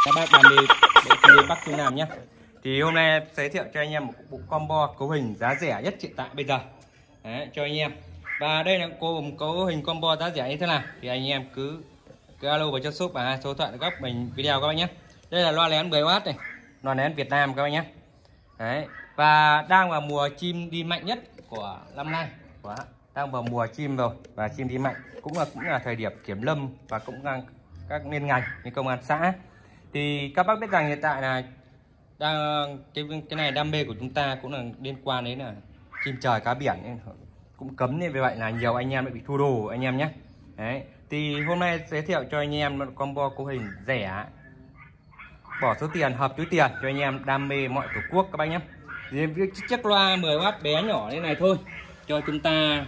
Các bác đam mê bộ Bắc Trung Nam nhé. Thì hôm nay giới thiệu cho anh em một bộ combo cấu hình giá rẻ nhất hiện tại bây giờ. Đấy, cho anh em. Và đây là cấu hình combo giá rẻ như thế nào thì anh em cứ alo vào cho shop và số điện thoại góc mình video các bác nhé. Đây là loa nén 10W này, loa nén Việt Nam các bác nhé. Đấy, và đang vào mùa chim đi mạnh nhất của năm nay. Đang vào mùa chim rồi, và chim đi mạnh cũng là thời điểm kiểm lâm và cũng là các liên ngành như công an xã. Thì các bác biết rằng hiện tại là cái này đam mê của chúng ta cũng là liên quan đến là chim trời cá biển, nên cũng cấm, nên vì vậy là nhiều anh em bị thu đồ anh em nhé. Đấy, thì hôm nay giới thiệu cho anh em một combo cấu hình rẻ, bỏ số tiền hợp túi tiền cho anh em đam mê mọi tổ quốc các bác nhé. Chiếc loa 10W bé nhỏ như này thôi cho chúng ta,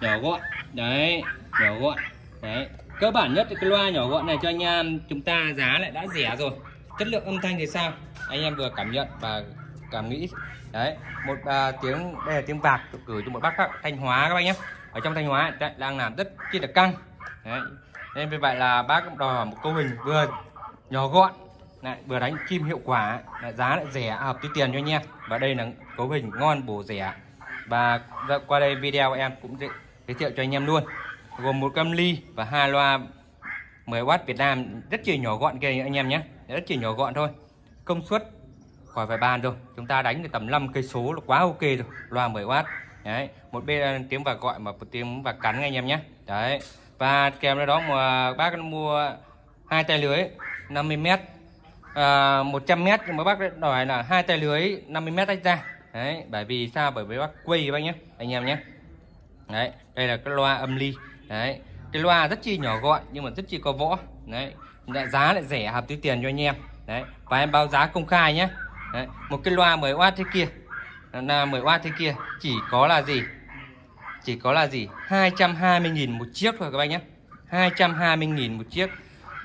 nhỏ gọn. Đấy, nhỏ gọn. Đấy, cơ bản nhất cái loa nhỏ gọn này cho anh em chúng ta giá lại đã rẻ rồi. Chất lượng âm thanh thì sao anh em vừa cảm nhận và cảm nghĩ. Đấy, một tiếng, đây là tiếng vạc gửi cho một bác Thanh Hóa các bác nhé. Ở trong Thanh Hóa đang làm rất chi là căng. Đấy, nên vì vậy là bác cũng đòi hỏi một cấu hình vừa nhỏ gọn lại vừa đánh chim hiệu quả, lại giá lại rẻ, hợp túi tiền cho anh em. Và đây là cấu hình ngon bổ rẻ. Và qua đây video em cũng giới thiệu cho anh em luôn, gồm một cam ly và hai loa 10W Việt Nam, rất chỉ nhỏ gọn kìa anh em nhé, rất chỉ nhỏ gọn thôi, công suất khỏi phải bàn rồi, chúng ta đánh được tầm 5 cây số là quá ok rồi. Loa 10W. Đấy, một bên tiếng và gọi mà một tiếng và cắn anh em nhé. Đấy, và kèm theo đó mà bác mua hai tay lưới 50m, 100m, nhưng mà bác đòi là hai tay lưới 50m tách ra. Đấy, bởi vì sao? Bởi vì bác quay bác nhé anh em nhé. Đấy, đây là cái loa âm ly. Đấy, cái loa rất chi nhỏ gọn nhưng mà rất chi có võ. Đấy, giá lại rẻ, hợp túi tiền cho anh em. Đấy, và em báo giá công khai nhé. Đấy, một cái loa 10W thế kia, là 10W thế kia chỉ có là gì? Chỉ có là gì? 220.000 một chiếc thôi các bác nhé. 220.000 một chiếc.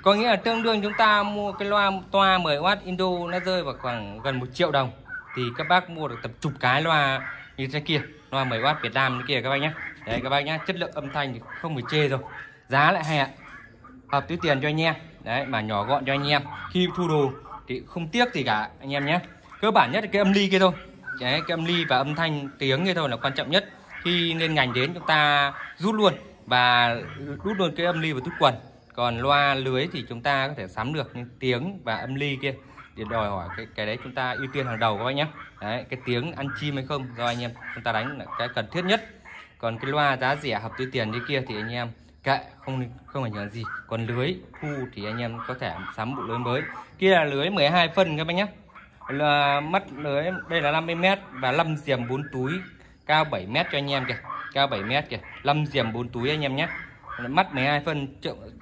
Có nghĩa là tương đương chúng ta mua cái loa toa 10W Indo nó rơi vào khoảng gần 1 triệu đồng. Thì các bác mua được tầm chục cái loa như thế kia, loa 10W Việt Nam như kia các bác nhé. Đấy các bác nhé, chất lượng âm thanh thì không phải chê rồi. Giá lại hay ạ, hợp túi tiền cho anh em. Đấy, mà nhỏ gọn cho anh em. Khi thu đồ thì không tiếc gì cả anh em nhé. Cơ bản nhất là cái âm ly kia thôi. Đấy, cái âm ly và âm thanh tiếng kia thôi là quan trọng nhất. Khi lên ngành đến chúng ta rút luôn, và rút luôn cái âm ly vào túi quần. Còn loa lưới thì chúng ta có thể sắm được, nhưng tiếng và âm ly kia thì đòi hỏi cái đấy chúng ta ưu tiên hàng đầu các bác nhé. Đấy, cái tiếng ăn chim hay không do anh em chúng ta đánh là cái cần thiết nhất. Còn cái loa giá rẻ hợp túi tiền như kia thì anh em kệ, không ảnh hưởng gì. Còn lưới thu thì anh em có thể sắm bộ lưới mới. Kia là lưới 12 phân các bác nhé. Là mắt lưới đây là 50m và 5 diềm 4 túi, cao 7m cho anh em kìa, cao 7m kìa, 5 diềm 4 túi anh em nhé. Mắt 12 phân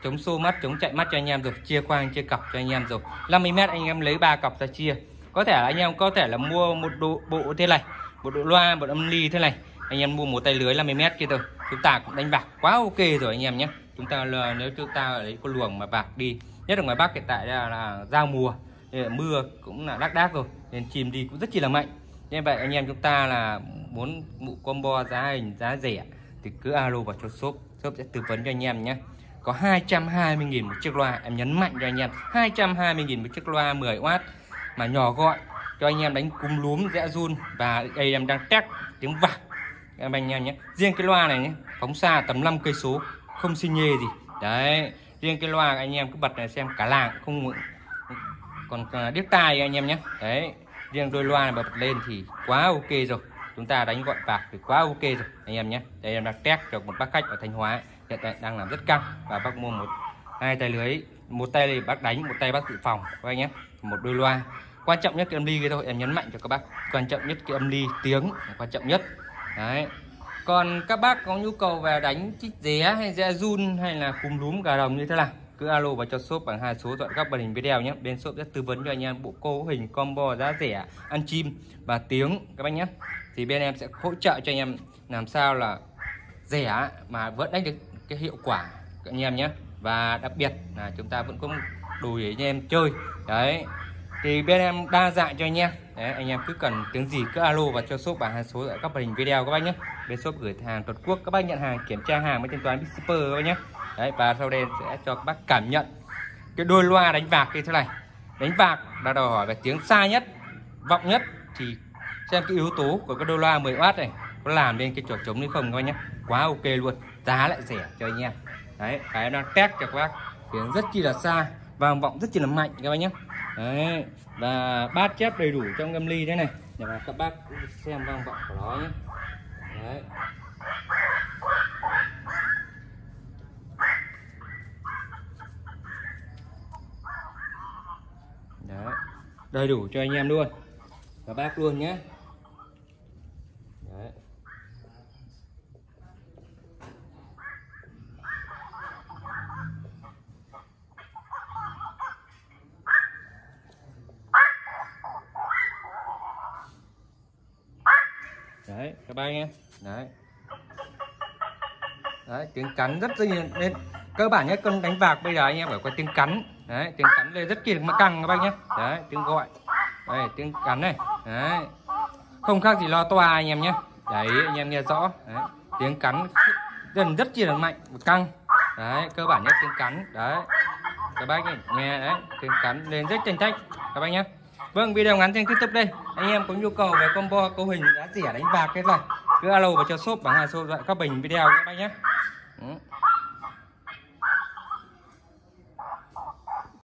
chống xô mắt, chống chạy mắt cho anh em rồi, chia khoang chia cọc cho anh em rồi. 50m anh em lấy 3 cọc ra chia. Có thể là anh em có thể là mua một bộ thế này, một bộ loa, một âm ly thế này, anh em mua một tay lưới 50m kia rồi, chúng ta cũng đánh bạc quá ok rồi anh em nhé. Chúng ta nếu chúng ta ở đấy có luồng mà bạc đi, nhất là ngoài Bắc hiện tại là giao mùa, mưa cũng là đác rồi, nên chim đi cũng rất chi là mạnh. Nên vậy anh em chúng ta là muốn bộ combo giá rẻ thì cứ alo vào cho shop sẽ tư vấn cho anh em nhé. Có 220.000 một chiếc loa, em nhấn mạnh cho anh em 220.000 một chiếc loa 10W mà nhỏ gọn cho anh em đánh cúm lúm dễ run. Và đây em đang test tiếng vạc em anh em nhé. Riêng cái loa này nhé, phóng xa tầm 5 cây số không xi nhê gì. Đấy, riêng cái loa anh em cứ bật này xem cả làng không còn điếc tai anh em nhé. Đấy, riêng đôi loa này bật lên thì quá ok rồi, chúng ta đánh gọn bạc thì quá ok rồi anh em nhé. Đây em đang test cho một bác khách ở Thanh Hóa hiện tại đang làm rất căng, và bác mua hai tay lưới, một tay thì bác đánh, một tay bác dự phòng các anh nhé. Một đôi loa, quan trọng nhất cái âm ly kia thôi, em nhấn mạnh cho các bác, quan trọng nhất cái âm ly tiếng là quan trọng nhất. Đấy, còn các bác có nhu cầu về đánh chích ré hay rẽ run hay là cúm lúm gà đồng như thế nào, cứ alo vào cho shop bằng hai số dọn góc màn hình video nhé. Bên shop sẽ tư vấn cho anh em bộ cấu hình combo giá rẻ, ăn chim và tiếng các bác nhé. Thì bên em sẽ hỗ trợ cho anh em làm sao là rẻ mà vẫn đánh được cái hiệu quả các anh em nhé. Và đặc biệt là chúng ta vẫn có đồ để anh em chơi. Đấy, thì bên em đa dạng cho anh em. Đấy, anh em cứ cần tiếng gì cứ alo vào cho shop bằng hai số ở các màn hình video các bác nhé. Bên shop gửi hàng toàn quốc, các bác nhận hàng kiểm tra hàng với thanh toán shipper các bác nhé. Đấy, và sau đây sẽ cho các bác cảm nhận cái đôi loa đánh vạc như thế này. Đánh vạc là đòi hỏi về tiếng xa nhất, vọng nhất, thì xem cái yếu tố của cái đôi loa 10W này có làm lên cái trò trống hay không các bác nhé. Quá ok luôn, giá lại rẻ cho anh em. Đấy, cái nó test cho các bác tiếng rất chi là xa, vang vọng rất chi là mạnh các bác nhé. Đấy, và bát chép đầy đủ trong âm ly thế này để mà các bác xem vang vọng của nó nhé. Đấy. Đấy, đầy đủ cho anh em luôn, các bác luôn nhé. Đấy. Đấy các bác nhé. Đấy. Đấy, tiếng cắn rất là nên cơ bản nhất con đánh vạc bây giờ anh em phải có tiếng cắn. Đấy, tiếng cắn lên rất kỳ mà căng các bác nhé. Đấy, tiếng gọi. Đây, tiếng cắn này. Đấy. Không khác gì lo toa anh em nhé. Đấy, anh em nghe rõ. Đấy, tiếng cắn gần rất chi là mạnh và căng. Đấy, cơ bản nhất tiếng cắn. Đấy. Các bác nghe đấy, tiếng cắn lên rất chân trách các bác nhé. Vâng, video ngắn trên YouTube đây. Anh em có nhu cầu về combo cấu hình giá rẻ đánh vạc cái này, cứ alo vào cho shop bằng số các bình video các bác nhé.